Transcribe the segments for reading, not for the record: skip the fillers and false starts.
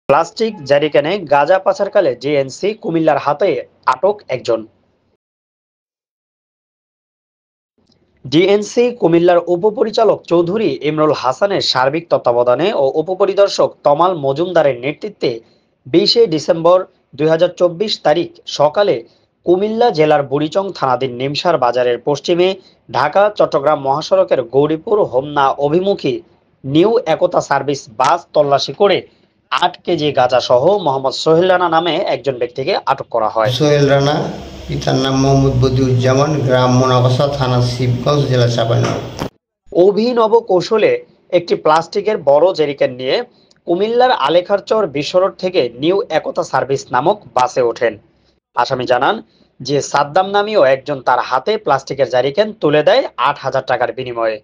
Plastic জারিকানে গাঁজা পাচারকালে জেএনসি কুমিল্লার হাতে আটক একজন। ডিএনসি কুমিল্লার উপপরিচালক চৌধুরী ইমরুল হাসানের সার্বিক তত্ত্বাবধানে ও উপপরিদর্শক তমাল মজুমদারের নেতৃত্বে 20শে ডিসেম্বর 2024 তারিখ সকালে কুমিল্লা জেলার বুড়িচং থানাধীন নিমসার বাজারের পশ্চিমে ঢাকা চট্টগ্রাম মহাসড়কের গৌরীপুর হোমনা অভিমুখী নিউ একতা সার্ভিস বাস তল্লাশি করে 8 কেজি গাঁজা সহ মোহাম্মদ সোহেল রানা নামে একজন ব্যক্তিকে আটক করা হয়। সোহেল রানা, পিতার নাম মোহাম্মদ বদিউজ্জামান, গ্রাম মোনাবাসা, থানা শিবগঞ্জ, জেলা চাঁপাইনবাবগঞ্জ। অভিনব কৌশলে একটি প্লাস্টিকের বড় জেরিকেন নিয়ে কুমিল্লার আলেখারচর বিশ্বরোড থেকে নিউ একতা সার্ভিস নামক বাসে ওঠেন। আসামি জানান যে সাদ্দাম নামীয় একজন তার হাতে প্লাস্টিকের জারিকেন তুলে দেয় 8,000 টাকার বিনিময়ে।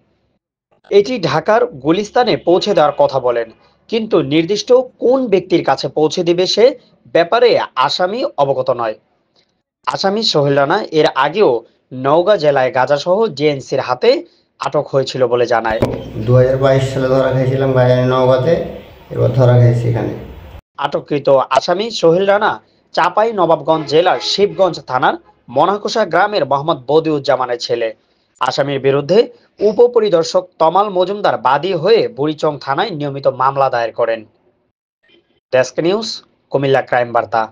এটি ঢাকার গুলিস্তানে পৌঁছে দেওয়ার কথা বলেন, কিন্তু নির্দিষ্ট কোন ব্যক্তির কাছে পৌঁছে দিবে সে ব্যাপারে আসামি অবগত নয়। আসামি সোহেল রানা এর আগেও নওগাঁ জেলায় গাঁজাসহ জেএনসির হাতে আটক হয়েছিল বলে জানায়। 2022 সালে ধরা খেয়েছিলাম নওগাঁতে, এবার ধরা খেয়েছি এখানে। আটককৃত আসামি সোহেল রানা চাঁপাই নবাবগঞ্জ জেলার শিবগঞ্জ থানার মনাকোষা গ্রামের মোহাম্মদ বদিউজ্জামানের ছেলে। আসামির বিরুদ্ধে উপপরিদর্শক তমাল মজুমদার বাদী হয়ে বুড়িচং থানায় নিয়মিত মামলা দায়ের করেন। ডেস্ক নিউজ, কুমিল্লা ক্রাইম বার্তা।